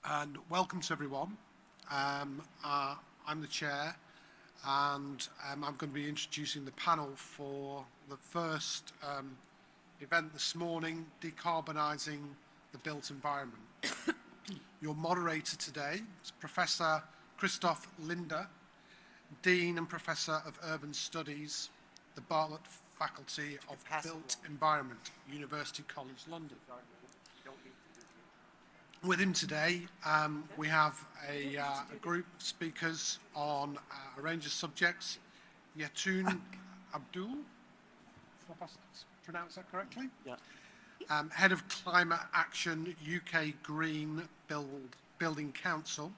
And welcome to everyone. I'm the chair, and I'm going to be introducing the panel for the first event this morning, Decarbonising the Built Environment. Your moderator today is Professor Christoph Linder, Dean and Professor of Urban Studies, the Bartlett Faculty of Built Environment, University College London. With him today, we have a group of speakers on a range of subjects. Yatoon Abdul, if I pronounce that correctly? Yeah. Head of Climate Action UK Green Building Council.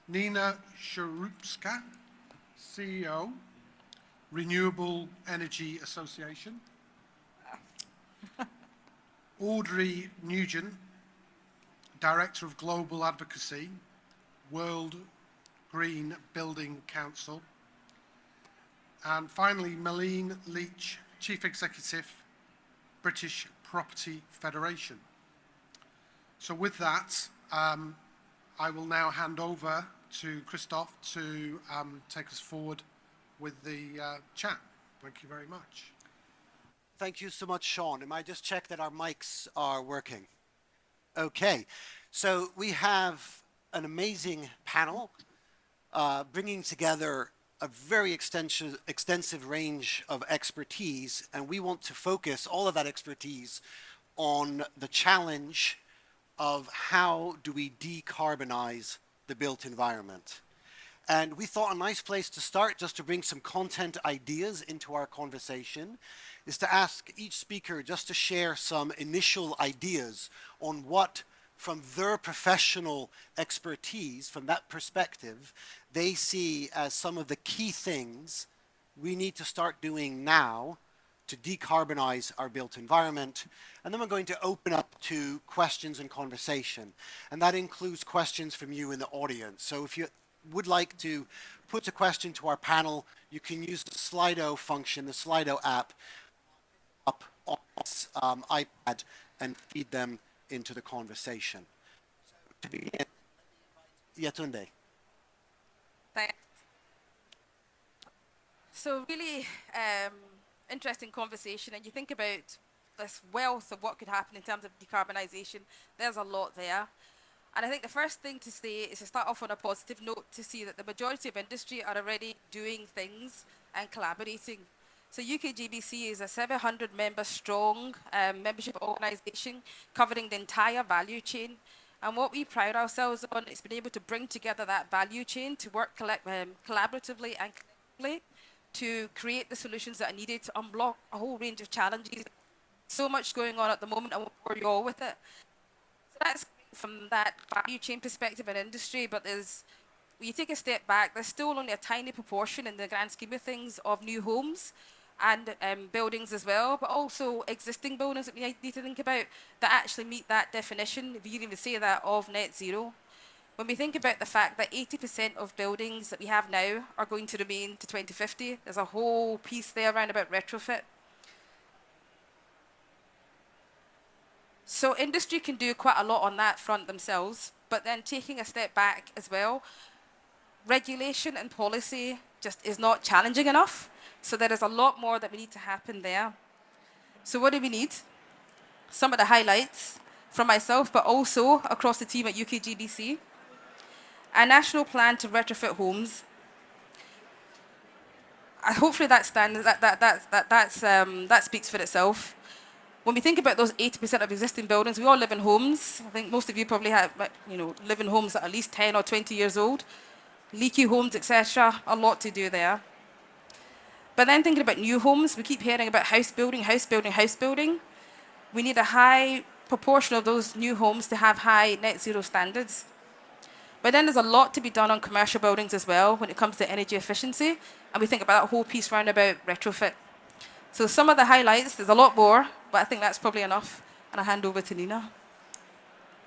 Nina Sharupska, CEO, Renewable Energy Association. Audrey Nugent, Director of Global Advocacy, World Green Building Council. And finally, Malene Leach, Chief Executive, British Property Federation. So with that, I will now hand over to Christoph to take us forward with the chat. Thank you very much. Thank you so much, Sean. Am I just check that our mics are working? Okay, so we have an amazing panel bringing together a very extensive range of expertise, and we want to focus all of that expertise on the challenge of how do we decarbonize the built environment. And we thought a nice place to start, just to bring some content ideas into our conversation, is to ask each speaker just to share some initial ideas on what, from their professional expertise, from that perspective, they see as some of the key things we need to start doing now to decarbonize our built environment. And then we're going to open up to questions and conversation. And that includes questions from you in the audience. So if you would like to put a question to our panel, you can use the Slido function, the Slido app, up on this iPad and feed them into the conversation. So to begin, Yatunde. Thanks. So really interesting conversation, and you think about this wealth of what could happen in terms of decarbonisation. There's a lot there. And I think the first thing to say is to start off on a positive note, to see that the majority of industry are already doing things and collaborating. So UKGBC is a 700 member strong membership organisation covering the entire value chain. And what we pride ourselves on is being able to bring together that value chain to work collaboratively and collectively to create the solutions that are needed to unblock a whole range of challenges. So much going on at the moment, I won't bore you all with it. So that's from that value chain perspective in industry, but when you take a step back, there's still only a tiny proportion in the grand scheme of things of new homes and buildings as well, but also existing buildings that we need to think about that actually meet that definition, if you can even say that, of net zero. When we think about the fact that 80% of buildings that we have now are going to remain to 2050, there's a whole piece there around about retrofit. So industry can do quite a lot on that front themselves, but then taking a step back as well, regulation and policy just is not challenging enough. So there is a lot more that we need to happen there. So what do we need? Some of the highlights from myself, but also across the team at UKGBC. A national plan to retrofit homes. Hopefully that speaks for itself. When we think about those 80% of existing buildings, we all live in homes. I think most of you probably have, live in homes that are at least 10 or 20 years old. Leaky homes, etc. A lot to do there. But then thinking about new homes, we keep hearing about house building, house building, house building. We need a high proportion of those new homes to have high net zero standards. But then there's a lot to be done on commercial buildings as well when it comes to energy efficiency. And we think about that whole piece round about retrofit. So some of the highlights, there's a lot more, but I think that's probably enough. And I'll hand over to Nina.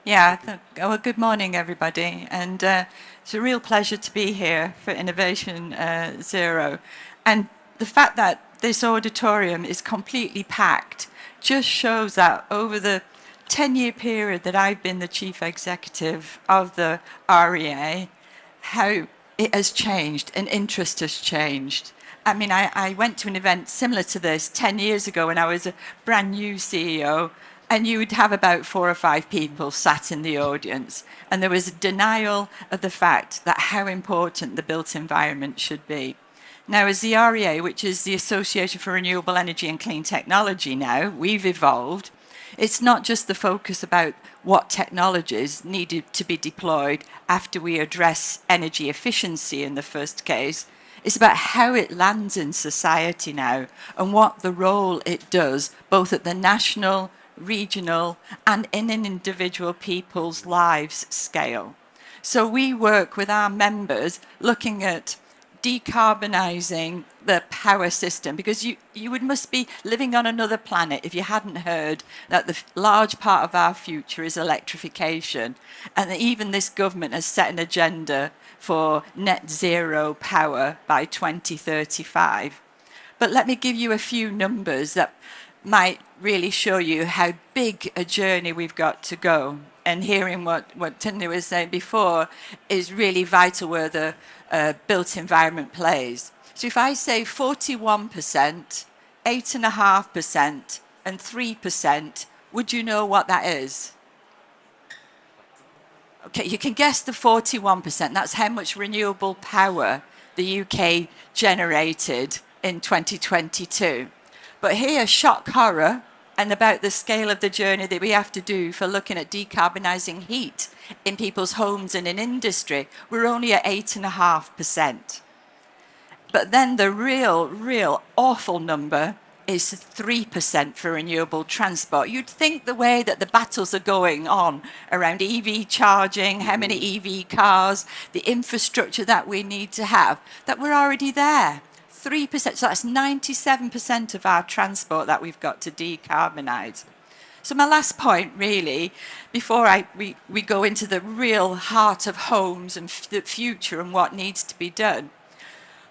Yeah, well, good morning, everybody. And it's a real pleasure to be here for Innovation Zero. And the fact that this auditorium is completely packed just shows that over the 10-year period that I've been the chief executive of the REA, how it has changed and interest has changed. I mean, I went to an event similar to this 10 years ago when I was a brand new CEO, and you would have about 4 or 5 people sat in the audience, and there was a denial of the fact that how important the built environment should be. Now, as the REA, which is the Association for Renewable Energy and Clean Technology now, we've evolved. It's not just the focus about what technologies needed to be deployed after we address energy efficiency in the first case. It's about how it lands in society now and what the role it does, both at the national, regional, and in an individual people's lives scale. So we work with our members looking at decarbonising the power system, because you must be living on another planet if you hadn't heard that the large part of our future is electrification, and that even this government has set an agenda for net zero power by 2035. But let me give you a few numbers that might really show you how big a journey we've got to go. And hearing what Tinley was saying before is really vital where the built environment plays. So if I say 41%, 8.5%, and 3%, would you know what that is? Okay, you can guess the 41%. That's how much renewable power the UK generated in 2022. But here, shock horror, and about the scale of the journey that we have to do for looking at decarbonising heat in people's homes and in industry, we're only at 8.5%. But then the real awful number is 3% for renewable transport. You'd think the way that the battles are going on around EV charging, how many EV cars, the infrastructure that we need to have, that we're already there. 3%, so that's 97% of our transport that we've got to decarbonise. So my last point, really, before we go into the real heart of homes and the future and what needs to be done,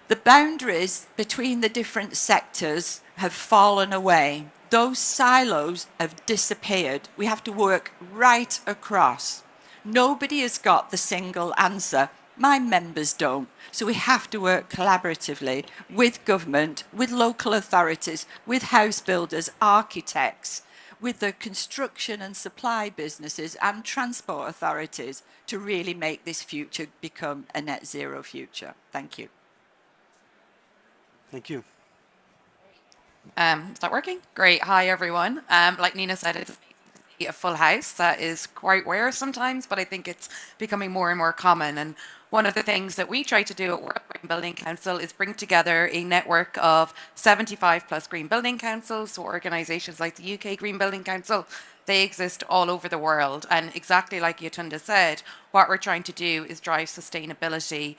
the boundaries between the different sectors have fallen away. Those silos have disappeared. We have to work right across. Nobody has got the single answer. My members don't. So we have to work collaboratively with government, with local authorities, with house builders, architects, with the construction and supply businesses and transport authorities to really make this future become a net zero future. Thank you. Thank you. Is that working? Great. Hi, everyone. Like Nina said, it's a full house. That is quite rare sometimes, but I think it's becoming more and more common. And one of the things that we try to do at World Green Building Council is bring together a network of 75 plus green building councils, so organisations like the UK Green Building Council. They exist all over the world. And exactly like Yatunda said, what we're trying to do is drive sustainability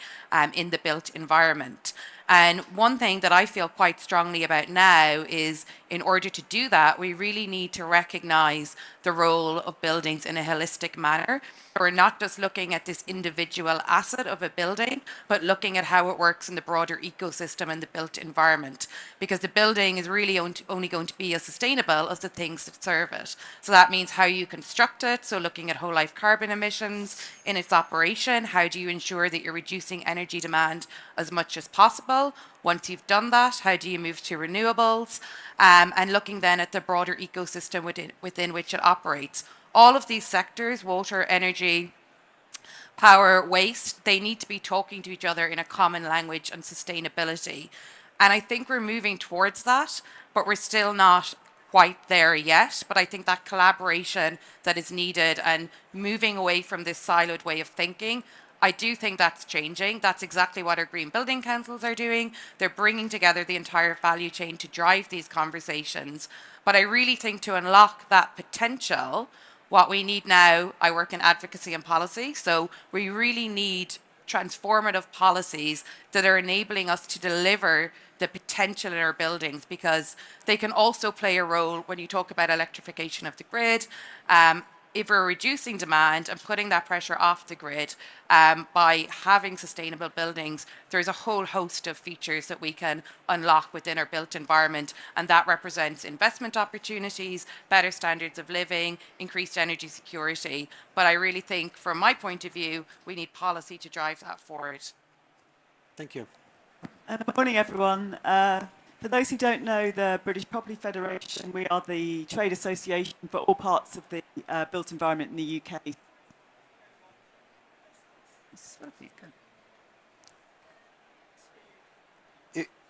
in the built environment. And one thing that I feel quite strongly about now is, in order to do that, we really need to recognise the role of buildings in a holistic manner. We're not just looking at this individual asset of a building, but looking at how it works in the broader ecosystem and the built environment. Because the building is really only going to be as sustainable as the things that serve it. So that means how you construct it. So looking at whole life carbon emissions in its operation, how do you ensure that you're reducing energy demand as much as possible? Once you've done that, how do you move to renewables? And looking then at the broader ecosystem within which it operates. All of these sectors, water, energy, power, waste, they need to be talking to each other in a common language and sustainability. And I think we're moving towards that, but we're still not quite there yet. But I think that collaboration that is needed and moving away from this siloed way of thinking, I do think that's changing. That's exactly what our green building councils are doing. They're bringing together the entire value chain to drive these conversations. But I really think to unlock that potential, what we need now, I work in advocacy and policy, so we really need transformative policies that are enabling us to deliver the potential in our buildings, because they can also play a role when you talk about electrification of the grid. if we're reducing demand and putting that pressure off the grid by having sustainable buildings, there's a whole host of features that we can unlock within our built environment, and that represents investment opportunities, better standards of living, increased energy security. But I really think, from my point of view, we need policy to drive that forward. Thank you. Good morning, everyone. For those who don't know the British Property Federation, we are the trade association for all parts of the built environment in the UK.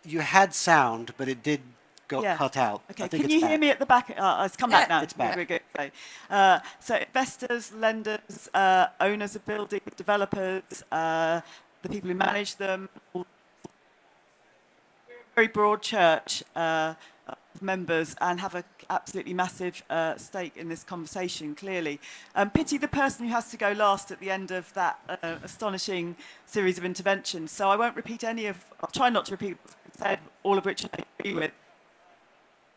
You had sound, but it did cut out. Okay, can you hear me at the back? It's come back now. It's back. We're good. Okay. So investors, lenders, owners of buildings, developers, the people who manage them, very broad church of members, and have an absolutely massive stake in this conversation, clearly. Pity the person who has to go last at the end of that astonishing series of interventions. So I won't repeat I'll try not to repeat what I said, all of which I agree with.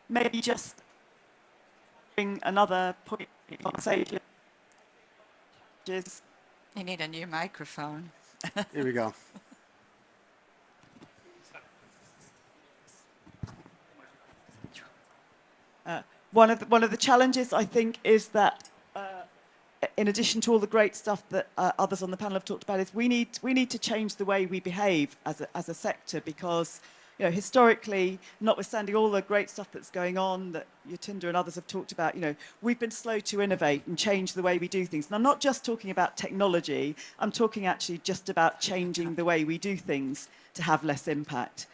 Maybe just bring another point in the conversation. You need a new microphone. Here we go. One of the challenges, I think, is that in addition to all the great stuff that others on the panel have talked about, is we need to change the way we behave as a sector, because historically, notwithstanding all the great stuff that's going on that Yatinda and others have talked about, we've been slow to innovate and change the way we do things. And I'm not just talking about technology, I'm talking actually just about changing the way we do things to have less impact.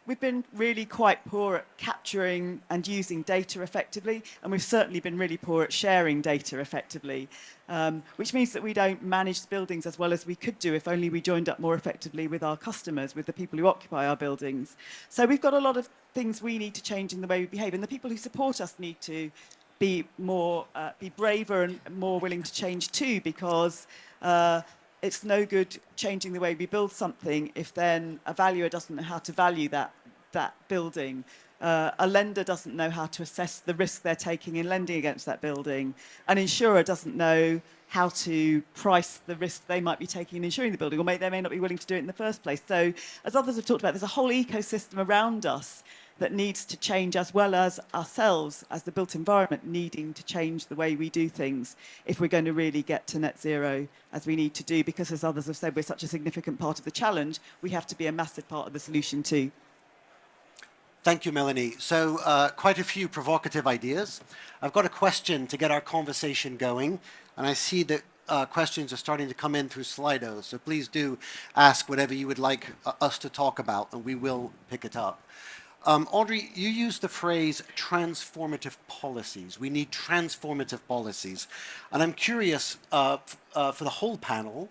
We've been really quite poor at capturing and using data effectively, and we've certainly been really poor at sharing data effectively, which means that we don't manage buildings as well as we could do if only we joined up more effectively with our customers, with the people who occupy our buildings. So we've got a lot of things we need to change in the way we behave, and the people who support us need to be braver and more willing to change too, because it's no good changing the way we build something if then a valuer doesn't know how to value that building. A lender doesn't know how to assess the risk they're taking in lending against that building. An insurer doesn't know how to price the risk they might be taking in insuring the building, or they may not be willing to do it in the first place. So, as others have talked about, there's a whole ecosystem around us that needs to change, as well as ourselves, as the built environment, needing to change the way we do things if we're going to really get to net zero, as we need to do, because as others have said, we're such a significant part of the challenge, we have to be a massive part of the solution too. Thank you, Melanie. So quite a few provocative ideas. I've got a question to get our conversation going, and I see that questions are starting to come in through Slido, so please do ask whatever you would like us to talk about, and we will pick it up. Audrey, you used the phrase transformative policies. We need transformative policies. And I'm curious, for the whole panel,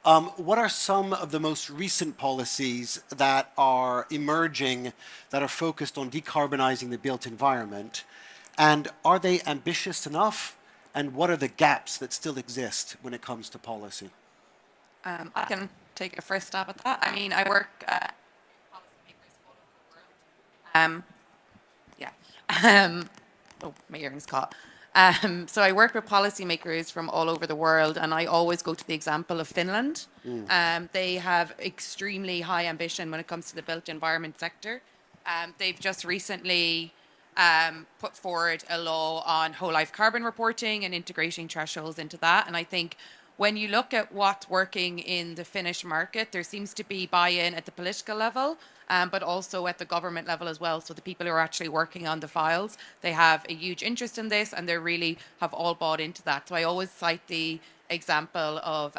what are some of the most recent policies that are emerging that are focused on decarbonizing the built environment? And are they ambitious enough? And what are the gaps that still exist when it comes to policy? I can take a first stab at that. I mean, I work oh, my earring's caught. So I work with policymakers from all over the world, and I always go to the example of Finland. They have extremely high ambition when it comes to the built environment sector. They've just recently put forward a law on whole life carbon reporting and integrating thresholds into that. And I think when you look at what's working in the Finnish market, there seems to be buy-in at the political level, but also at the government level as well. So the people who are actually working on the files, they have a huge interest in this, and they really have all bought into that. So I always cite the example of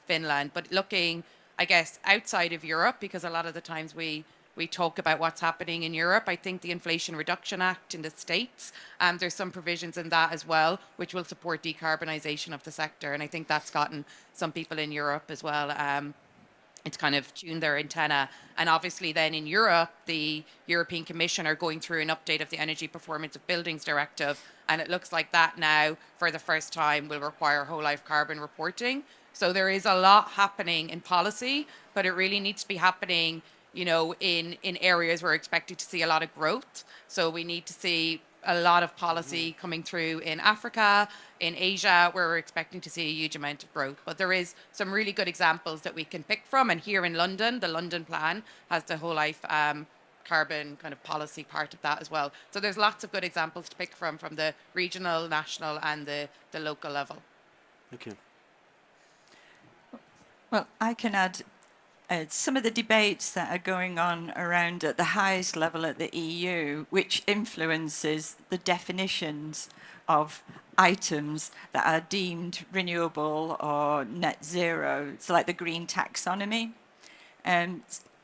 Finland, but looking, I guess, outside of Europe, because a lot of the times we talk about what's happening in Europe. I think the Inflation Reduction Act in the States, there's some provisions in that as well, which will support decarbonisation of the sector. And I think that's gotten some people in Europe as well. It's kind of tuned their antenna. And obviously then in Europe, the European Commission are going through an update of the Energy Performance of Buildings Directive. And it looks like that now, for the first time, will require whole life carbon reporting. So there is a lot happening in policy, but it really needs to be happening, you know, in areas where we're expected to see a lot of growth. So we need to see a lot of policy coming through in Africa, in Asia, where we're expecting to see a huge amount of growth. But there is some really good examples that we can pick from. And here in London, the London Plan has the whole life carbon kind of policy part of that as well. So there's lots of good examples to pick from the regional, national, and the local level. Thank you. Well, I can add some of the debates that are going on around at the highest level at the EU, which influences the definitions of items that are deemed renewable or net zero. It's like the green taxonomy.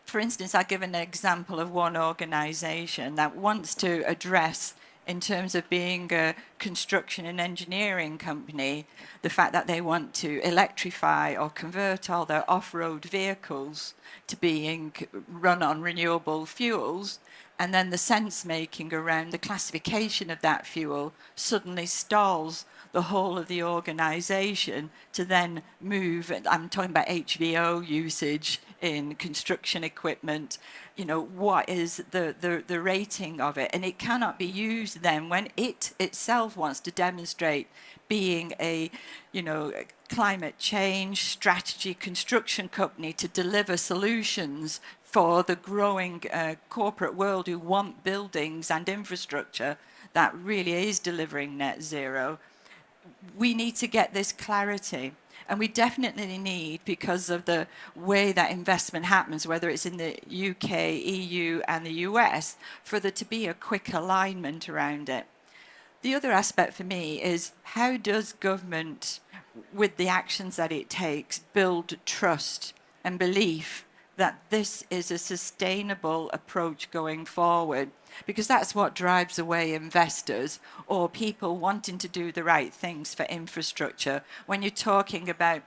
For instance, I'll give an example of one organisation that wants to address, in terms of being a construction and engineering company, the fact that they want to electrify or convert all their off-road vehicles to being run on renewable fuels, and then the sense-making around the classification of that fuel suddenly stalls the whole of the organisation to then move. I'm talking about HVO usage in construction equipment. You know, what is the rating of it? And it cannot be used then when it itself wants to demonstrate being a, you know, climate change strategy construction company to deliver solutions for the growing corporate world who want buildings and infrastructure that really is delivering net zero. We need to get this clarity. And we definitely need, because of the way that investment happens, whether it's in the UK, EU, and the US, for there to be a quick alignment around it. The other aspect for me is, how does government, with the actions that it takes, build trust and belief that this is a sustainable approach going forward? Because that's what drives away investors or people wanting to do the right things for infrastructure. When you're talking about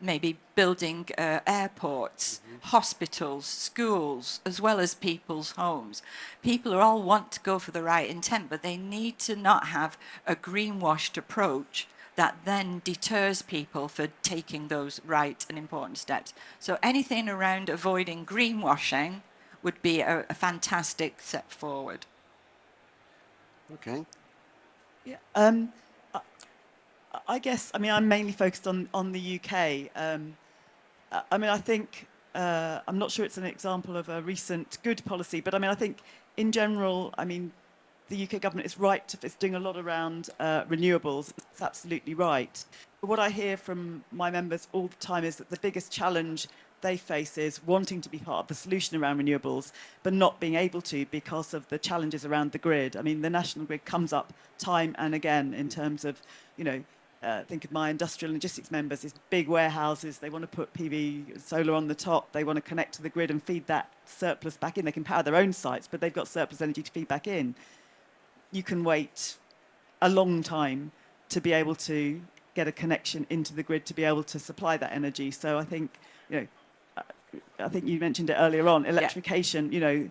maybe building airports, hospitals, schools, as well as people's homes. People are all want to go for the right intent, but they need to not have a greenwashed approach that then deters people for taking those right and important steps. So anything around avoiding greenwashing would be a fantastic step forward. Okay. Yeah. I guess, I mean, I'm mainly focused on the UK. I mean, I think, I'm not sure it's an example of a recent good policy, but I mean, I think in general, I mean, the UK government is right, it's doing a lot around renewables. It's absolutely right. But what I hear from my members all the time is that the biggest challenge they face is wanting to be part of the solution around renewables, but not being able to because of the challenges around the grid. I mean, the national grid comes up time and again in terms of, you know, think of my industrial logistics members, these big warehouses, they want to put PV solar on the top, they want to connect to the grid and feed that surplus back in. They can power their own sites, but they've got surplus energy to feed back in. You can wait a long time to be able to get a connection into the grid to be able to supply that energy. So I think, you know, I think you mentioned it earlier on, electrification, you know,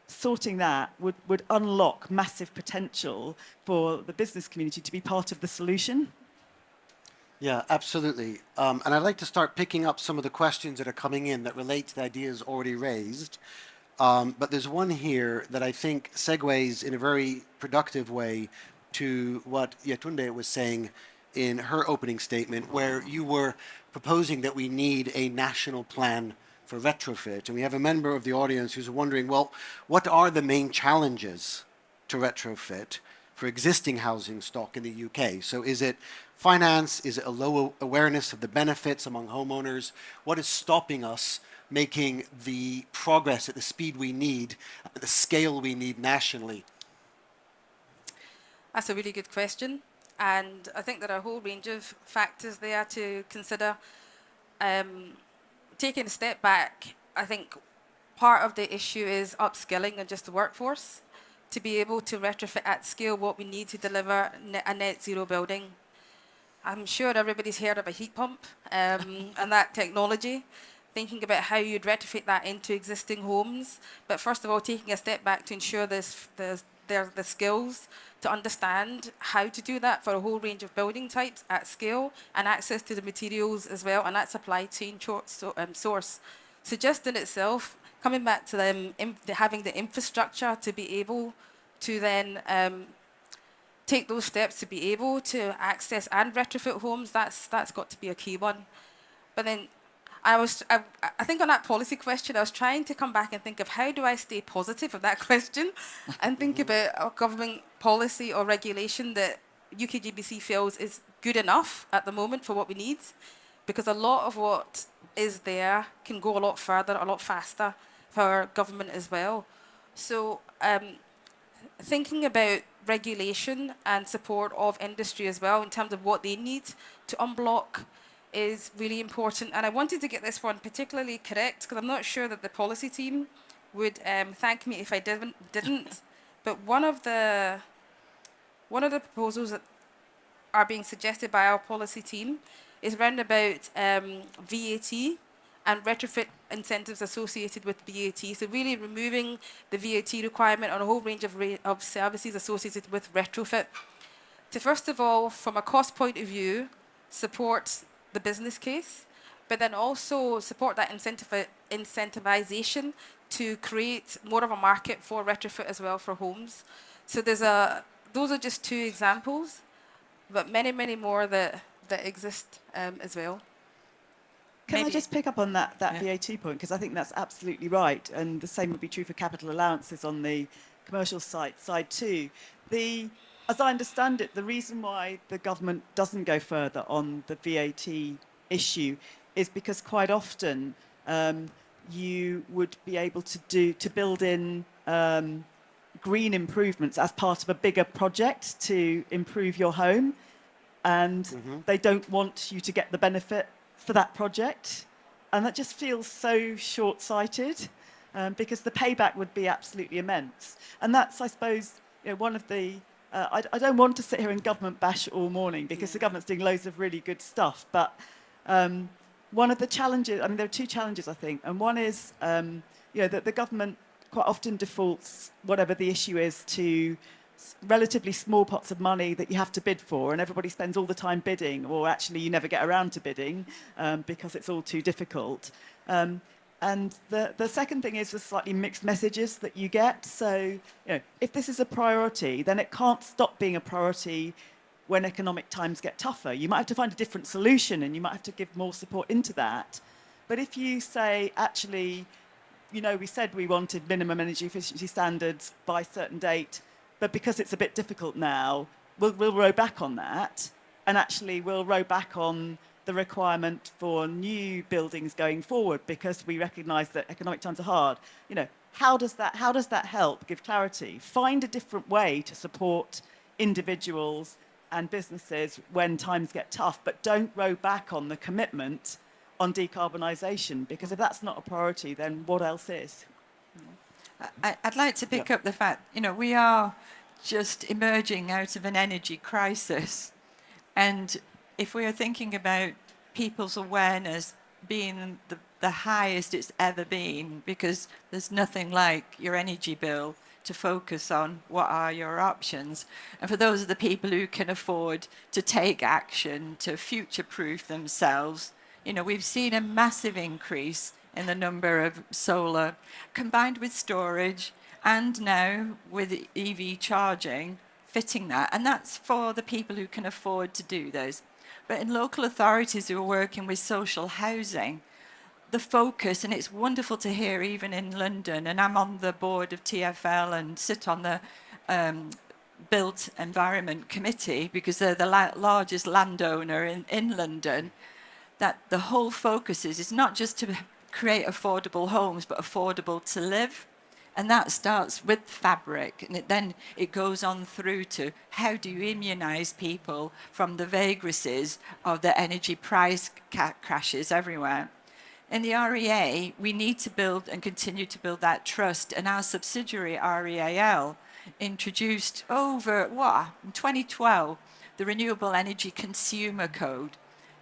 sorting that would unlock massive potential for the business community to be part of the solution. Yeah, absolutely. And I'd like to start picking up some of the questions that are coming in that relate to the ideas already raised. But there's one here that I think segues in a very productive way to what Yetunde was saying in her opening statement, where you were proposing that we need a national plan for retrofit. And we have a member of the audience who's wondering, well, what are the main challenges to retrofit for existing housing stock in the UK? So is it finance? Is it a low awareness of the benefits among homeowners? What is stopping us making the progress at the speed we need, at the scale we need nationally? That's a really good question. And I think there are a whole range of factors there to consider. Taking a step back, I think part of the issue is upskilling and just the workforce to be able to retrofit at scale what we need to deliver a net zero building. I'm sure everybody's heard of a heat pump and that technology, thinking about how you'd retrofit that into existing homes. But first of all, taking a step back to ensure there's the skills to understand how to do that for a whole range of building types at scale, and access to the materials as well, and that supply chain source. So just in itself, coming back to them having the infrastructure to be able to then take those steps to be able to access and retrofit homes, that's got to be a key one. But then I think on that policy question, I was trying to come back and think of how do I stay positive of that question and think about a government policy or regulation that UKGBC feels is good enough at the moment for what we need, because a lot of what is there can go a lot further, a lot faster for government as well. So thinking about regulation and support of industry as well in terms of what they need to unblock is really important. And I wanted to get this one particularly correct because I'm not sure that the policy team would thank me if I didn't. But one of the proposals that are being suggested by our policy team is around about VAT and retrofit incentives associated with VAT. So really removing the VAT requirement on a whole range of services associated with retrofit. To first of all, from a cost point of view, support the business case, but then also support that incentivization to create more of a market for retrofit as well for homes. So those are just two examples, but many, many more that exist as well. Can I Maybe- just pick up on that Yeah. VAT point? Because I think that's absolutely right. And the same would be true for capital allowances on the commercial side too. As I understand it, the reason why the government doesn't go further on the VAT issue is because quite often you would be able to build in green improvements as part of a bigger project to improve your home. And they don't want you to get the benefit for that project. And that just feels so short-sighted because the payback would be absolutely immense. And that's, I suppose, one of the... I don't want to sit here and government bash all morning because the government's doing loads of really good stuff. But one of the challenges, I mean, there are two challenges, I think. And one is, that the government quite often defaults, whatever the issue is, to relatively small pots of money that you have to bid for, and everybody spends all the time bidding, or actually you never get around to bidding because it's all too difficult. And the second thing is the slightly mixed messages that you get. So, if this is a priority, then it can't stop being a priority when economic times get tougher. You might have to find a different solution, and you might have to give more support into that. But if you say, actually, we said we wanted minimum energy efficiency standards by a certain date, but because it's a bit difficult now, we'll row back on that, and actually we'll row back on the requirement for new buildings going forward because we recognise that economic times are hard. How does that help give clarity? Find a different way to support individuals and businesses when times get tough, but don't row back on the commitment on decarbonisation, because if that's not a priority, then what else is? I'd like to pick up the fact, we are just emerging out of an energy crisis. And if we are thinking about people's awareness being the highest it's ever been, because there's nothing like your energy bill to focus on what are your options. And for those of the people who can afford to take action to future-proof themselves, we've seen a massive increase in the number of solar, combined with storage, and now with EV charging, fitting that. And that's for the people who can afford to do those. But in local authorities who are working with social housing, the focus, and it's wonderful to hear even in London, and I'm on the board of TfL and sit on the Built Environment Committee because they're the largest landowner in London, that the whole focus is not just to create affordable homes, but affordable to live. And that starts with fabric, and then it goes on through to how do you immunise people from the vagaries of the energy price crashes everywhere. In the REA, we need to build and continue to build that trust, and our subsidiary REAL introduced in 2012, the Renewable Energy Consumer Code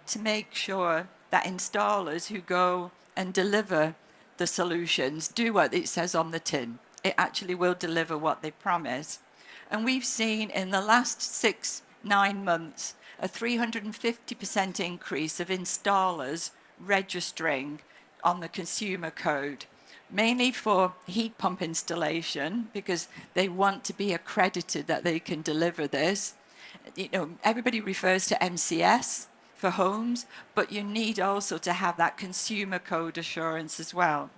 to make sure that installers who go and deliver the solutions do what it says on the tin. It actually will deliver what they promise. And we've seen in the last 6-9 months a 350% increase of installers registering on the consumer code. mainly for heat pump installation because they want to be accredited that they can deliver this. You know, everybody refers to MCS for homes, but you need also to have that consumer code assurance as well.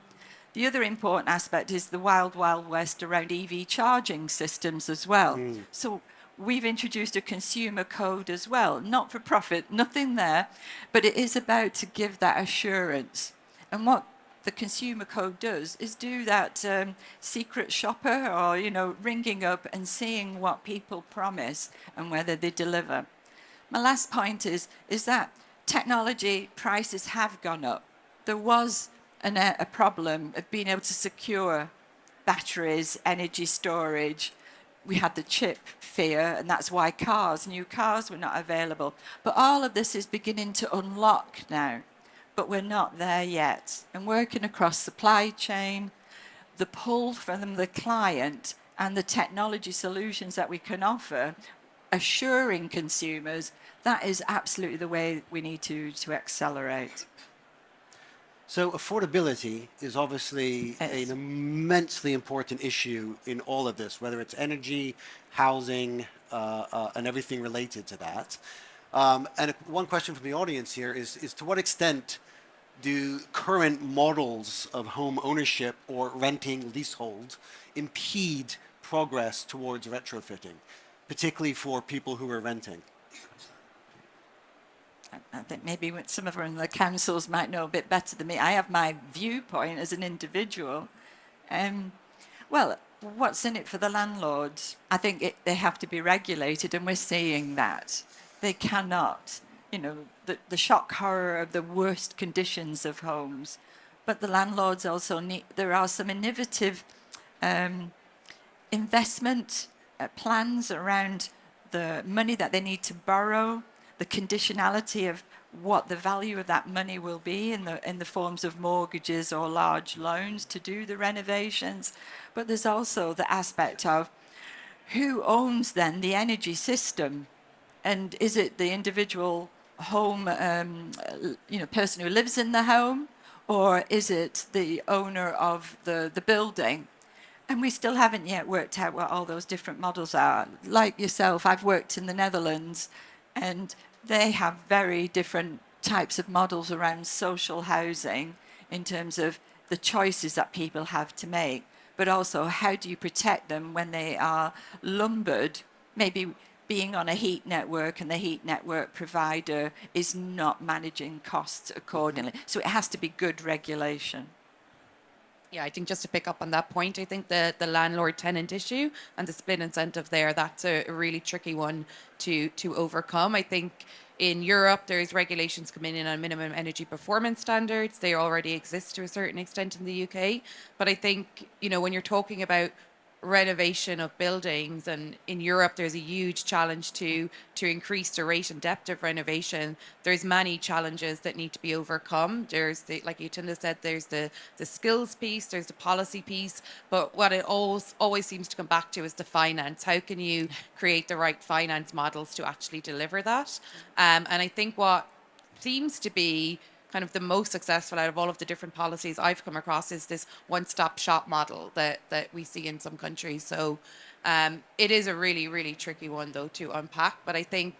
The other important aspect is the wild, wild west around EV charging systems as well. So we've introduced a consumer code as well, not for profit, nothing there, but it is about to give that assurance. And what the consumer code does is do that secret shopper or, you know, ringing up and seeing what people promise and whether they deliver. My last point is that technology prices have gone up. There was a problem of being able to secure batteries, energy storage. We had the chip fear, and that's why new cars were not available. But all of this is beginning to unlock now, but we're not there yet. And working across supply chain, the pull from the client and the technology solutions that we can offer, assuring consumers, that is absolutely the way we need to accelerate. So affordability is obviously Yes. an immensely important issue in all of this, whether it's energy, housing, and everything related to that. And one question from the audience here is to what extent do current models of home ownership or renting leasehold impede progress towards retrofitting, particularly for people who are renting? I think maybe some of them in the councils might know a bit better than me. I have my viewpoint as an individual. Well, what's in it for the landlords? I think they have to be regulated, and we're seeing that. They cannot, you know, the shock horror of the worst conditions of homes. But the landlords also need, there are some innovative investment plans around the money that they need to borrow, the conditionality of what the value of that money will be in the forms of mortgages or large loans to do the renovations. But there's also the aspect of who owns then the energy system, and is it the individual home, person who lives in the home, or is it the owner of the building? And we still haven't yet worked out what all those different models are. Like yourself, I've worked in the Netherlands, and they have very different types of models around social housing in terms of the choices that people have to make, but also how do you protect them when they are lumbered, maybe being on a heat network and the heat network provider is not managing costs accordingly. So it has to be good regulation. Yeah, I think just to pick up on that point, I think the landlord-tenant issue and the split incentive there, that's a really tricky one to overcome. I think in Europe, there's regulations coming in on minimum energy performance standards. They already exist to a certain extent in the UK. But I think, you know, when you're talking about renovation of buildings, and in Europe there's a huge challenge to increase the rate and depth of renovation. There's many challenges that need to be overcome. There's the, like Utinda said, there's the skills piece, there's the policy piece, but what it always seems to come back to is the finance. How can you create the right finance models to actually deliver that? And I think what seems to be kind of the most successful out of all of the different policies I've come across is this one-stop shop model that we see in some countries. So it is a really, really tricky one, though, to unpack. But I think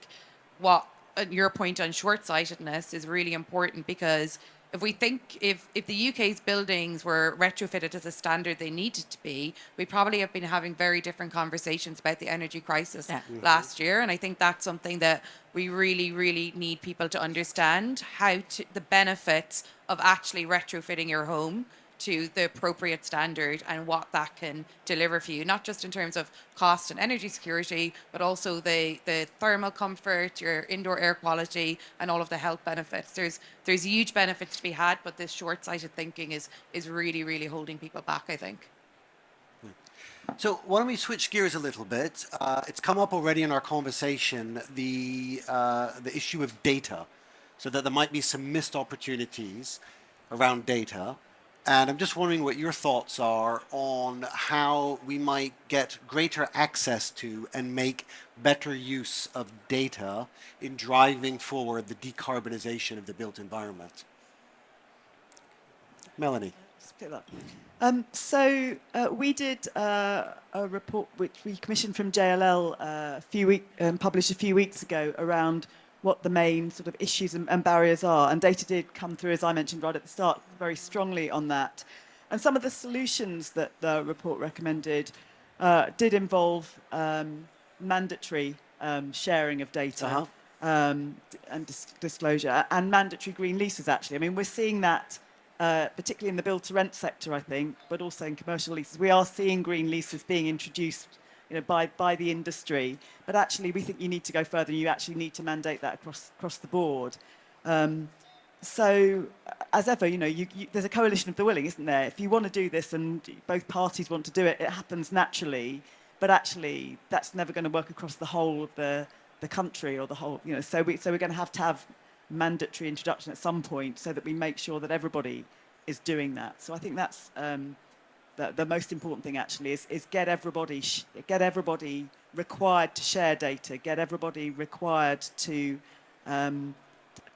what your point on short-sightedness is really important, because if we think if the UK's buildings were retrofitted to the standard they needed to be, we probably have been having very different conversations about the energy crisis last year. And I think that's something that we really, really need people to understand, the benefits of actually retrofitting your home to the appropriate standard and what that can deliver for you, not just in terms of cost and energy security, but also the thermal comfort, your indoor air quality, and all of the health benefits. There's huge benefits to be had, but this short-sighted thinking is really, really holding people back, I think. So why don't we switch gears a little bit? It's come up already in our conversation, the issue of data, so that there might be some missed opportunities around data. And I'm just wondering what your thoughts are on how we might get greater access to and make better use of data in driving forward the decarbonization of the built environment. Melanie. take that. We did a report which we commissioned from JLL published a few weeks ago around what the main sort of issues and barriers are. And data did come through, as I mentioned right at the start, very strongly on that. And some of the solutions that the report recommended did involve mandatory sharing of data and disclosure, and mandatory green leases, actually. I mean, we're seeing that particularly in the build-to-rent sector, I think, but also in commercial leases. We are seeing green leases being introduced, by the industry. But actually, we think you need to go further. You actually need to mandate that across the board. So, as ever, there's a coalition of the willing, isn't there? If you want to do this and both parties want to do it, it happens naturally. But actually, that's never going to work across the whole of the country or the whole, So we're going to have mandatory introduction at some point so that we make sure that everybody is doing that. So I think that's the most important thing, actually, is get everybody required to share data, get everybody required to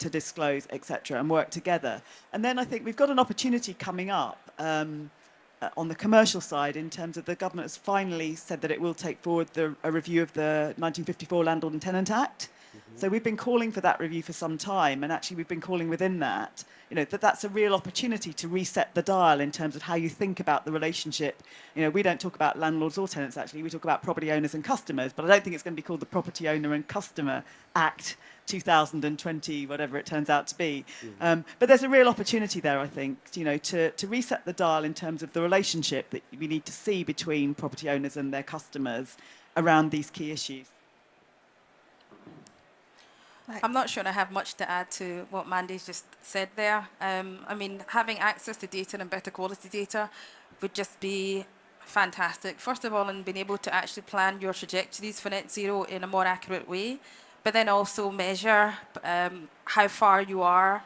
disclose, etc., and work together. And then I think we've got an opportunity coming up on the commercial side in terms of the government has finally said that it will take forward a review of the 1954 Landlord and Tenant Act. So we've been calling for that review for some time, and actually we've been calling within that, that's a real opportunity to reset the dial in terms of how you think about the relationship. We don't talk about landlords or tenants, actually. We talk about property owners and customers, but I don't think it's going to be called the Property Owner and Customer Act 2020, whatever it turns out to be. But there's a real opportunity there, I think, to reset the dial in terms of the relationship that we need to see between property owners and their customers around these key issues. I'm not sure I have much to add to what Mandy's just said there. I mean, having access to data and better quality data would just be fantastic. First of all, in being able to actually plan your trajectories for net zero in a more accurate way, but then also measure how far you are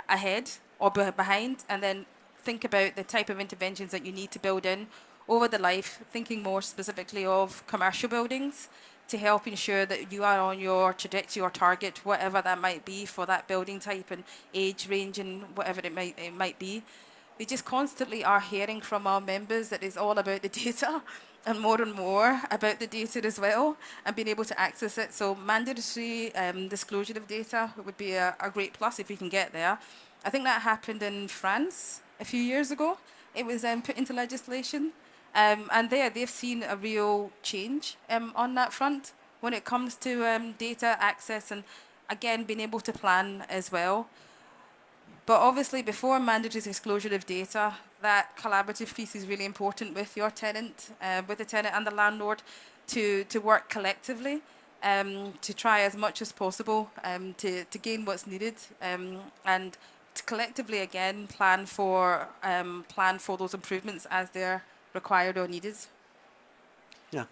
ahead or behind, and then think about the type of interventions that you need to build in over the life, thinking more specifically of commercial buildings, to help ensure that you are on your trajectory or target, whatever that might be for that building type and age range and whatever it might be. We just constantly are hearing from our members that it's all about the data and more about the data as well and being able to access it. So mandatory disclosure of data would be a great plus if we can get there. I think that happened in France a few years ago. It was put into legislation. And they've seen a real change on that front when it comes to data access and, again, being able to plan as well. But obviously, before mandatory disclosure of data, that collaborative piece is really important with your tenant, with the tenant and the landlord, to work collectively, to try as much as possible to gain what's needed, and to collectively, again, plan for those improvements as they're required or needed. Yeah.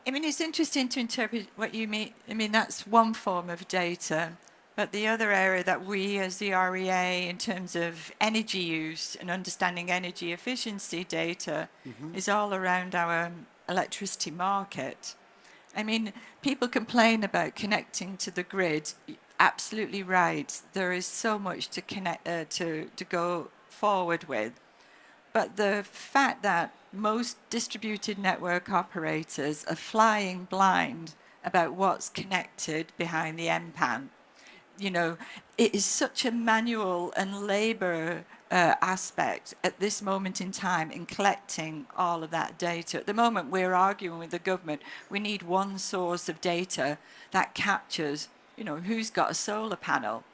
I mean, it's interesting to interpret what you mean. I mean, that's one form of data. But the other area that we as the REA, in terms of energy use and understanding energy efficiency data, is all around our electricity market. I mean, people complain about connecting to the grid. Absolutely right. There is so much to connect to go forward with. But the fact that most distributed network operators are flying blind about what's connected behind the MPAN, it is such a manual and labor aspect at this moment in time in collecting all of that data. At the moment, we're arguing with the government. We need one source of data that captures, who's got a solar panel,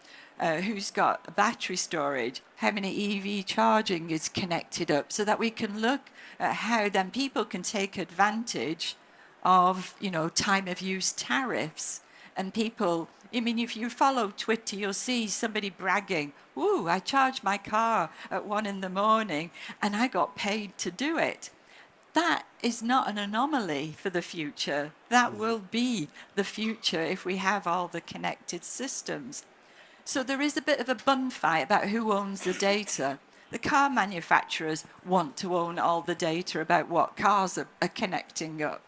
who's got a battery storage, how many EV charging is connected up, so that we can look at how then people can take advantage of, time of use tariffs. And people, I mean, if you follow Twitter, you'll see somebody bragging, "Ooh, I charged my car at 1 a.m. and I got paid to do it." That is not an anomaly for the future. That will be the future if we have all the connected systems. So there is a bit of a bun fight about who owns the data. The car manufacturers want to own all the data about what cars are connecting up.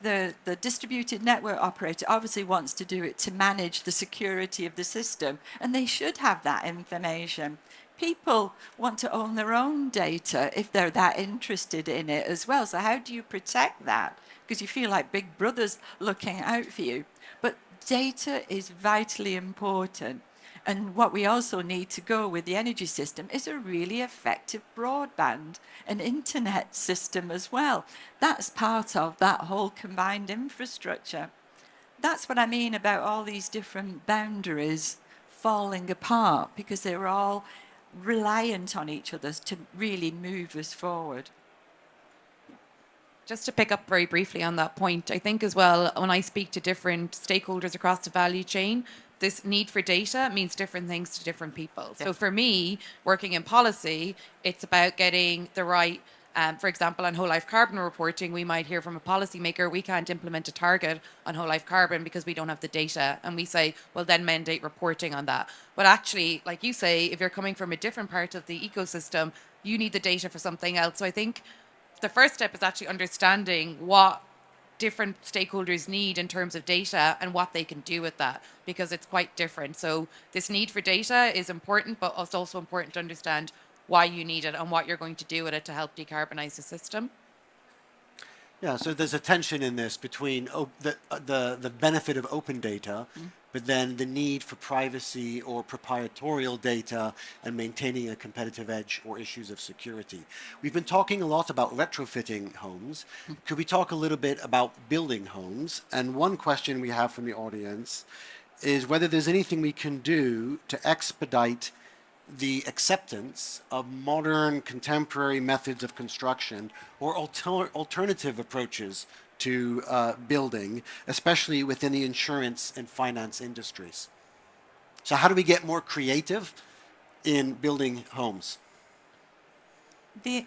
The distributed network operator obviously wants to do it to manage the security of the system, and they should have that information. people want to own their own data if they're that interested in it as well. So how do you protect that? Because you feel like Big Brother's looking out for you. But data is vitally important. And what we also need to go with the energy system is a really effective broadband and internet system as well. That's part of that whole combined infrastructure. That's what I mean about all these different boundaries falling apart, because they're all reliant on each other to really move us forward. Just to pick up very briefly on that point, I think as well, when I speak to different stakeholders across the value chain, this need for data means different things to different people. So for me, working in policy, it's about getting the right, for example, on whole life carbon reporting, we might hear from a policymaker, we can't implement a target on whole life carbon because we don't have the data. And we say, well, then mandate reporting on that. But actually, like you say, if you're coming from a different part of the ecosystem, you need the data for something else. So I think the first step is actually understanding what different stakeholders need in terms of data and what they can do with that, because it's quite different. So this need for data is important, but it's also important to understand why you need it and what you're going to do with it to help decarbonize the system. Yeah, so there's a tension in this between the benefit of open data, but then the need for privacy or proprietorial data and maintaining a competitive edge or issues of security. We've been talking a lot about retrofitting homes. Could we talk a little bit about building homes? And one question we have from the audience is whether there's anything we can do to expedite the acceptance of modern contemporary methods of construction or alternative approaches to building, especially within the insurance and finance industries. So how do we get more creative in building homes? I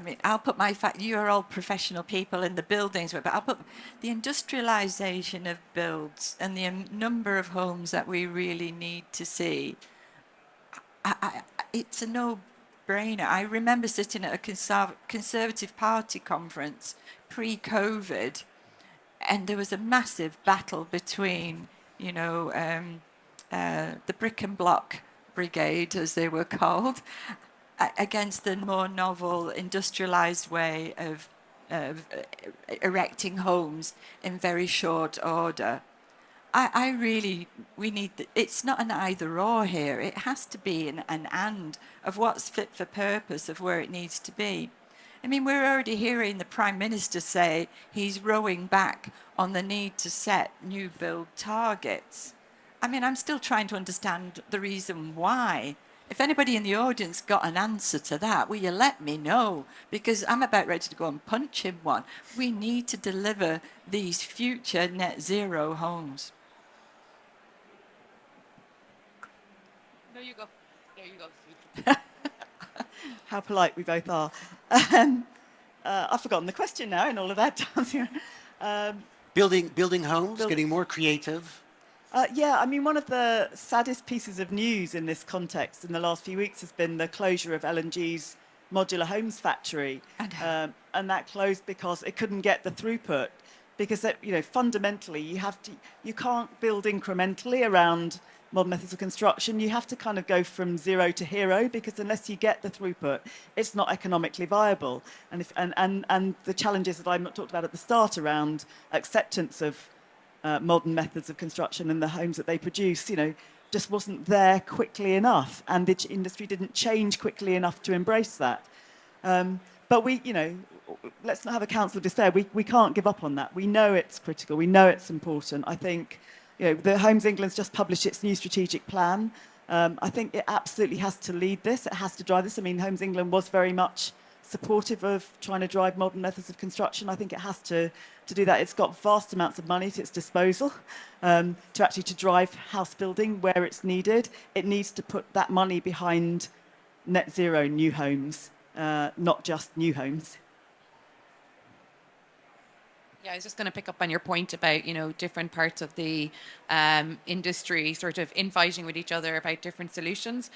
mean, I'll put you're all professional people in the buildings, but I'll put the industrialization of builds and the number of homes that we really need to see. It's a no-brainer. I remember sitting at a Conservative Party conference pre-COVID, and there was a massive battle between, the brick and block brigade, as they were called, against the more novel industrialized way of erecting homes in very short order. We need, it's not an either or here. It has to be an and of what's fit for purpose of where it needs to be. I mean, we're already hearing the Prime Minister say he's rowing back on the need to set new build targets. I mean, I'm still trying to understand the reason why. If anybody in the audience got an answer to that, will you let me know? Because I'm about ready to go and punch him one. We need to deliver these future net zero homes. No, you go. There you go. How polite we both are. I've forgotten the question now in all of that. Building homes, getting more creative. Yeah, I mean, one of the saddest pieces of news in this context in the last few weeks has been the closure of L&G's modular homes factory. And that closed because it couldn't get the throughput. Because, fundamentally, you can't build incrementally around modern methods of construction. You have to kind of go from zero to hero, because unless you get the throughput, it's not economically viable. And the challenges that I talked about at the start around acceptance of modern methods of construction and the homes that they produce, just wasn't there quickly enough, and the industry didn't change quickly enough to embrace that. But let's not have a council of despair. We can't give up on that. We know it's critical. We know it's important. I think, the Homes England's just published its new strategic plan. I think it absolutely has to lead this. It has to drive this. I mean, Homes England was very much supportive of trying to drive modern methods of construction. I think it has to do that. It's got vast amounts of money at its disposal to drive house building where it's needed. It needs to put that money behind net zero new homes, not just new homes. Yeah, I was just going to pick up on your point about, different parts of the industry sort of infighting with each other about different solutions.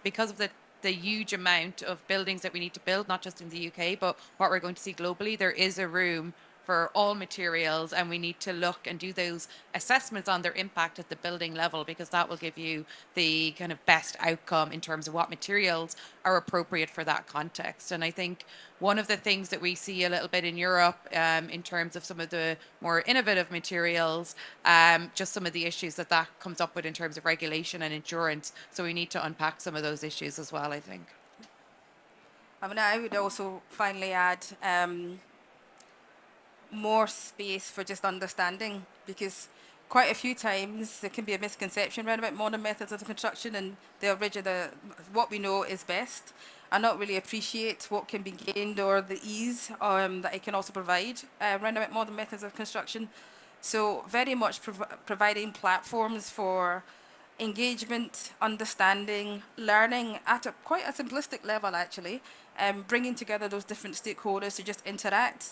Because of the huge amount of buildings that we need to build, not just in the UK, but what we're going to see globally, there is a room for all materials, and we need to look and do those assessments on their impact at the building level, because that will give you the kind of best outcome in terms of what materials are appropriate for that context. And I think one of the things that we see a little bit in Europe, in terms of some of the more innovative materials, just some of the issues that that comes up with in terms of regulation and insurance. So we need to unpack some of those issues as well, I think. I mean, I would also finally add more space for just understanding, because quite a few times there can be a misconception around about modern methods of construction, and they're rigid, what we know is best, and not really appreciate what can be gained or the ease that it can also provide around about modern methods of construction. So very much providing platforms for engagement, understanding, learning at quite a simplistic level, actually, bringing together those different stakeholders to just interact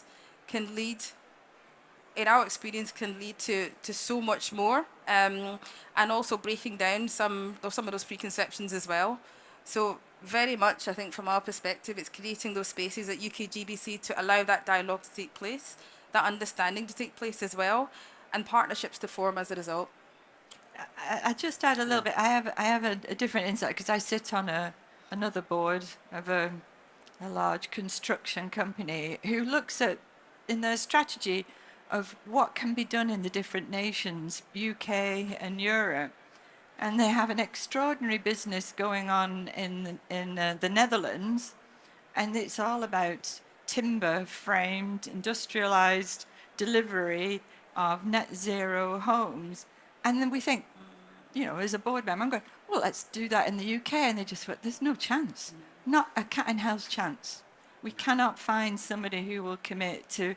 can lead, in our experience, can lead to so much more, and also breaking down some of those preconceptions as well. So very much, I think, from our perspective, it's creating those spaces at UKGBC to allow that dialogue to take place, that understanding to take place as well, and partnerships to form as a result. I just add a little bit. I have a different insight, because I sit on another board of a large construction company who looks at, in their strategy, of what can be done in the different nations, UK and Europe. And they have an extraordinary business going on in the Netherlands, and it's all about timber framed, industrialized delivery of net zero homes. And then we think, you know, as a board member, I'm going, well, let's do that in the UK. And they just went, there's no chance, not a cat and hell's chance. We cannot find somebody who will commit to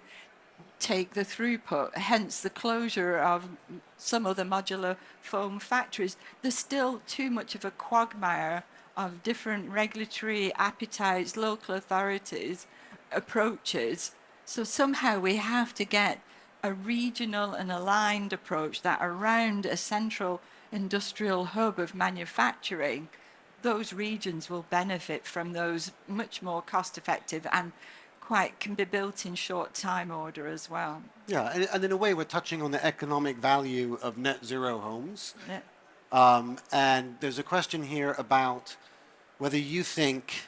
take the throughput, hence the closure of some other modular foam factories. There's still too much of a quagmire of different regulatory appetites, local authorities, approaches. So somehow we have to get a regional and aligned approach that around a central industrial hub of manufacturing, those regions will benefit from those much more cost effective and can be built in short time order as well. Yeah, and in a way we're touching on the economic value of net zero homes. Yeah. And there's a question here about whether you think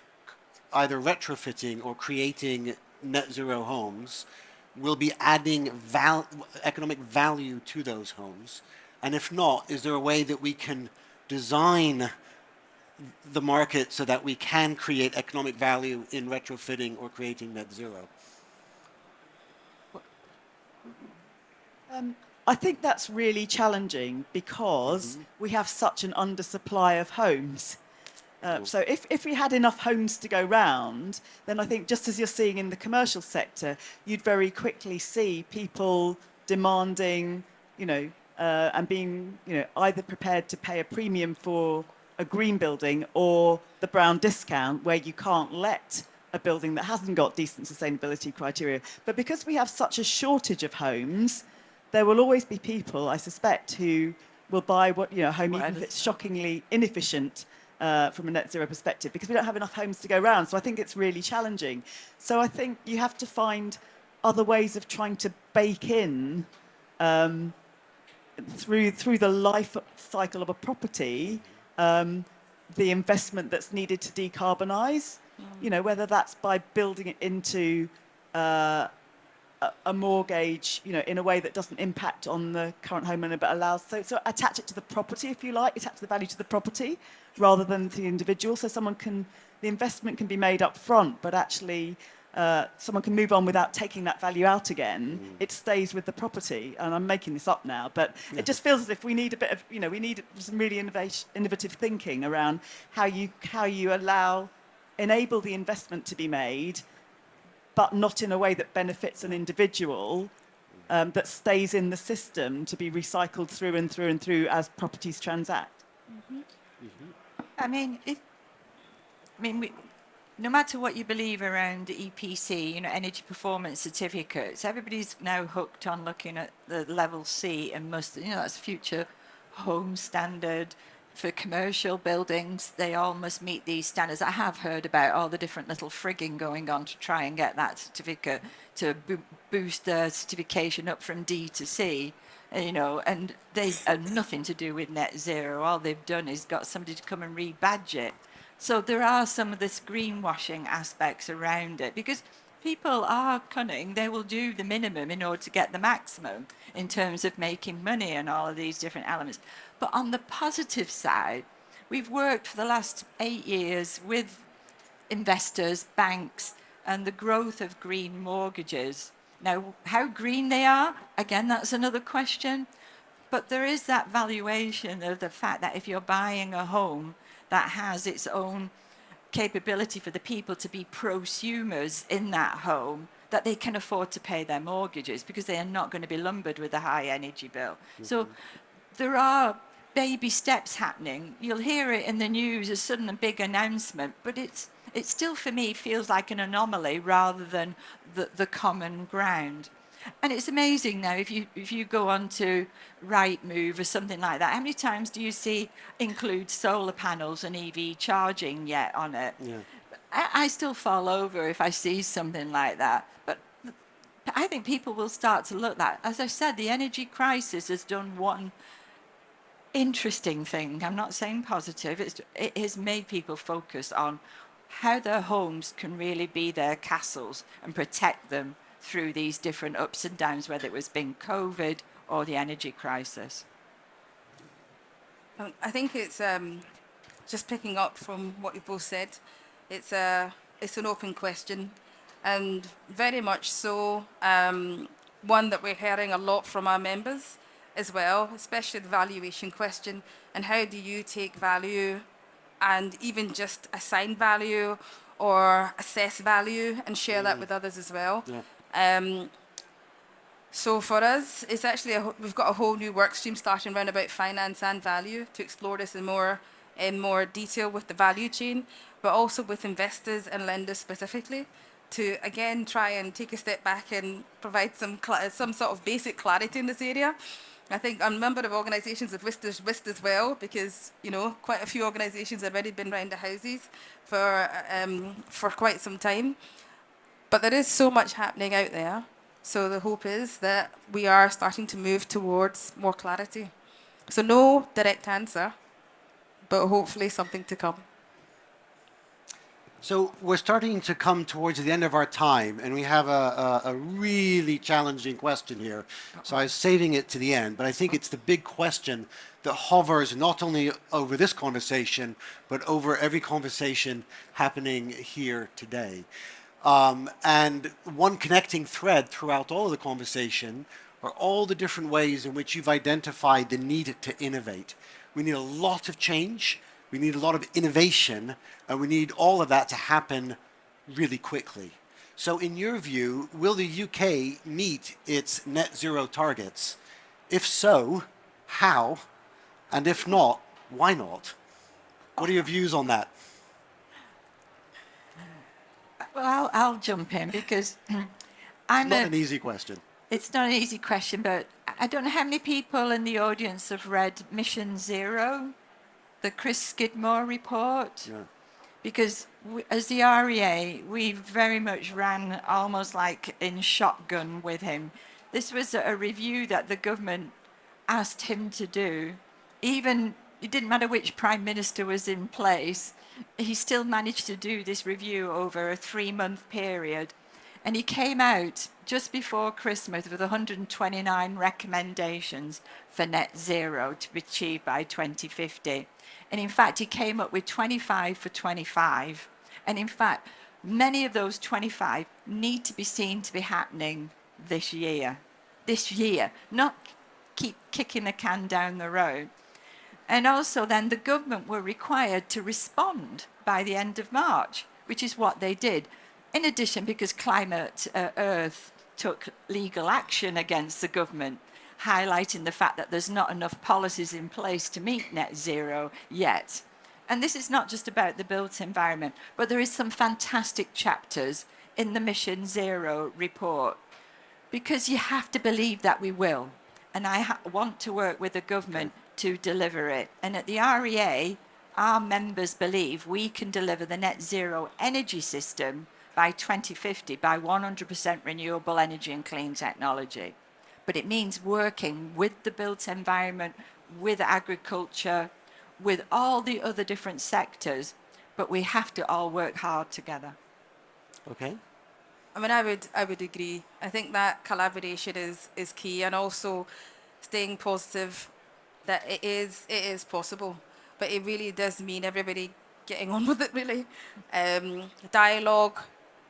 either retrofitting or creating net zero homes will be adding economic value to those homes. And if not, is there a way that we can design the market so that we can create economic value in retrofitting or creating net zero? I think that's really challenging, because we have such an undersupply of homes. So if we had enough homes to go round, then I think, just as you're seeing in the commercial sector, you'd very quickly see people demanding, and being, either prepared to pay a premium for a green building or the brown discount, where you can't let a building that hasn't got decent sustainability criteria. But because we have such a shortage of homes, there will always be people, I suspect, who will buy a home even if it's shockingly inefficient from a net zero perspective, because we don't have enough homes to go around. So I think it's really challenging. So I think you have to find other ways of trying to bake in through the life cycle of a property, the investment that's needed to decarbonise. Whether that's by building it into a mortgage, in a way that doesn't impact on the current homeowner, but allows, so attach it to the property, if you like, attach the value to the property rather than to the individual. So the investment can be made up front, but actually someone can move on without taking that value out again. It stays with the property. And I'm making this up now, but it just feels as if we need a bit of, we need some really innovative thinking around how you enable the investment to be made, but not in a way that benefits an individual, that stays in the system to be recycled through and through and through as properties transact. No matter what you believe around EPC, energy performance certificates, everybody's now hooked on looking at the level C and that's future home standard, for commercial buildings, they all must meet these standards. I have heard about all the different little frigging going on to try and get that certificate to boost the certification up from D to C, you know, and they have nothing to do with net zero. All they've done is got somebody to come and rebadge it. So there are some of this greenwashing aspects around it, because people are cunning. They will do the minimum in order to get the maximum in terms of making money and all of these different elements. But on the positive side, we've worked for the last 8 years with investors, banks, and the growth of green mortgages. Now, how green they are, again, that's another question. But there is that valuation of the fact that if you're buying a home that has its own capability for the people to be prosumers in that home, that they can afford to pay their mortgages because they are not going to be lumbered with a high energy bill. So there are baby steps happening. You'll hear it in the news, a sudden and big announcement, but it still for me feels like an anomaly rather than the common ground. And it's amazing now, if you go on to Rightmove or something like that, how many times do you see include solar panels and EV charging yet on it? Yeah. I still fall over if I see something like that. But I think people will start to look at that. As I said, the energy crisis has done one interesting thing. I'm not saying positive. It has made people focus on how their homes can really be their castles and protect them through these different ups and downs, whether it was been COVID or the energy crisis. I think it's just picking up from what you both said. It's an open question, and very much so one that we're hearing a lot from our members as well, especially the valuation question. And how do you take value and even just assign value or assess value and share that with others as well? Yeah. So for us, it's actually we've got a whole new work stream starting around about finance and value to explore this in more detail with the value chain, but also with investors and lenders specifically, to again try and take a step back and provide some sort of basic clarity in this area. I think a number of organisations have wished as well, because quite a few organisations have already been round the houses for quite some time. But there is so much happening out there. So the hope is that we are starting to move towards more clarity. So no direct answer, but hopefully something to come. So we're starting to come towards the end of our time, and we have a really challenging question here. So I was saving it to the end, but I think it's the big question that hovers not only over this conversation, but over every conversation happening here today. And one connecting thread throughout all of the conversation are all the different ways in which you've identified the need to innovate. We need a lot of change. We need a lot of innovation, and we need all of that to happen really quickly. So in your view, will the UK meet its net zero targets? If so, how? And if not, why not? What are your views on that? Well, I'll jump in, because It's not an easy question. It's not an easy question, but I don't know how many people in the audience have read Mission Zero, the Chris Skidmore report. Yeah. Because as the REA, we very much ran almost like in shotgun with him. This was a review that the government asked him to do. Even, it didn't matter which prime minister was in place, he still managed to do this review over a 3-month period. And he came out just before Christmas with 129 recommendations for net zero to be achieved by 2050. And in fact, he came up with 25 for 25. And in fact, many of those 25 need to be seen to be happening this year. This year, not keep kicking the can down the road. And also then the government were required to respond by the end of March, which is what they did. In addition, because Climate Earth took legal action against the government, highlighting the fact that there's not enough policies in place to meet net zero yet. And this is not just about the built environment, but there is some fantastic chapters in the Mission Zero report, because you have to believe that we will. And I want to work with the government to deliver it. And at the REA, our members believe we can deliver the net zero energy system by 2050 by 100% renewable energy and clean technology. But it means working with the built environment, with agriculture, with all the other different sectors, but we have to all work hard together. Okay. I mean, I would agree. I think that collaboration is key, and also staying positive that it is possible, but it really does mean everybody getting on with it, really. Dialogue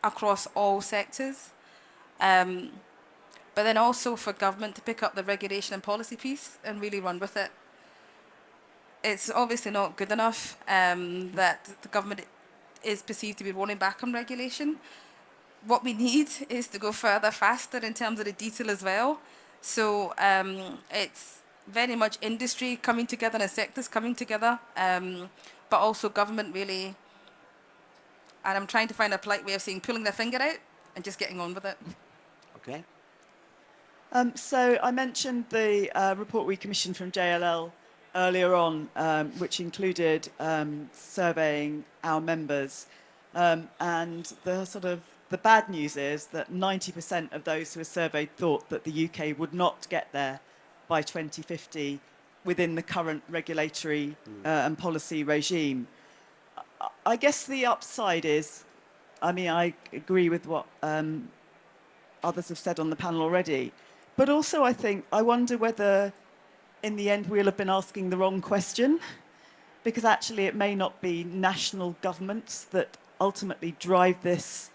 across all sectors, but then also for government to pick up the regulation and policy piece and really run with it. It's obviously not good enough that the government is perceived to be rolling back on regulation. What we need is to go further, faster in terms of the detail as well. So it's very much industry coming together and sectors coming together, but also government really, and I'm trying to find a polite way of saying pulling their finger out and just getting on with it. Okay. So I mentioned the report we commissioned from JLL earlier on, which included surveying our members. And the bad news is that 90% of those who were surveyed thought that the UK would not get there by 2050 within the current regulatory and policy regime. I guess the upside is, I mean, I agree with what others have said on the panel already, but also I wonder whether in the end we'll have been asking the wrong question, because actually it may not be national governments that ultimately drive this.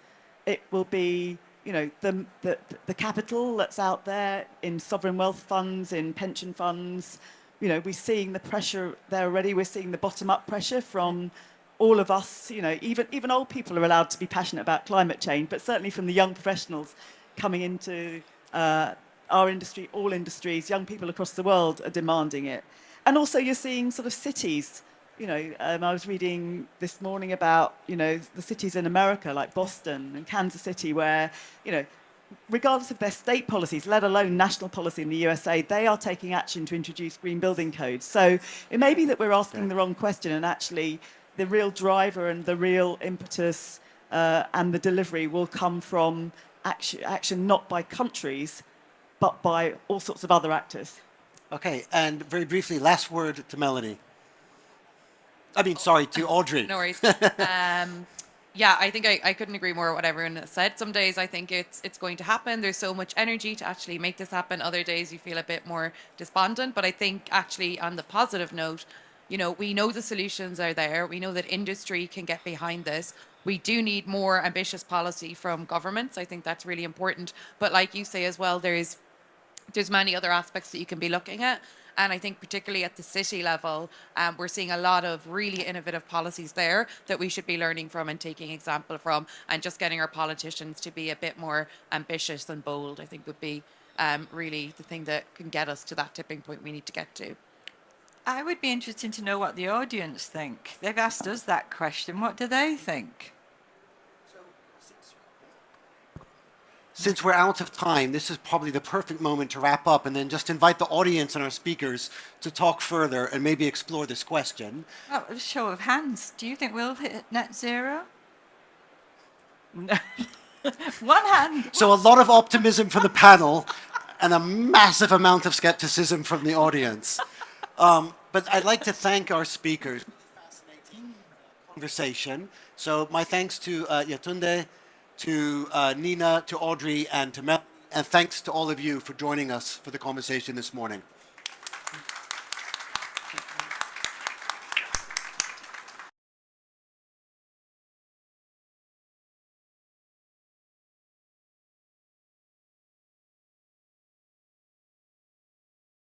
It will be, you know, the capital that's out there in sovereign wealth funds, in pension funds. You know, we're seeing the pressure there already. We're seeing the bottom-up pressure from all of us. You know, even old people are allowed to be passionate about climate change, but certainly from the young professionals coming into our industry, all industries, young people across the world are demanding it. And also you're seeing sort of cities. You know, I was reading this morning about, you know, the cities in America like Boston and Kansas City where, you know, regardless of their state policies, let alone national policy in the USA, they are taking action to introduce green building codes. So it may be that we're asking the wrong question, and actually the real driver and the real impetus and the delivery will come from action not by countries, but by all sorts of other actors. Okay, and very briefly, last word to Melanie. I mean, sorry, to Audrey. No worries. Yeah, I think I couldn't agree more with what everyone has said. Some days I think it's going to happen. There's so much energy to actually make this happen. Other days you feel a bit more despondent. But I think actually on the positive note, you know, we know the solutions are there. We know that industry can get behind this. We do need more ambitious policy from governments. I think that's really important. But like you say as well, there's many other aspects that you can be looking at. And I think particularly at the city level, we're seeing a lot of really innovative policies there that we should be learning from and taking example from, and just getting our politicians to be a bit more ambitious and bold, I think would be really the thing that can get us to that tipping point we need to get to. I would be interested to know what the audience think. They've asked us that question. What do they think? Since we're out of time, this is probably the perfect moment to wrap up and then just invite the audience and our speakers to talk further and maybe explore this question. Well, a show of hands. Do you think we'll hit net zero? No. One hand. So a lot of optimism from the panel and a massive amount of skepticism from the audience. But I'd like to thank our speakers. Fascinating conversation. So my thanks to Yetunde, to Nina, to Audrey, and to Mel, and thanks to all of you for joining us for the conversation this morning.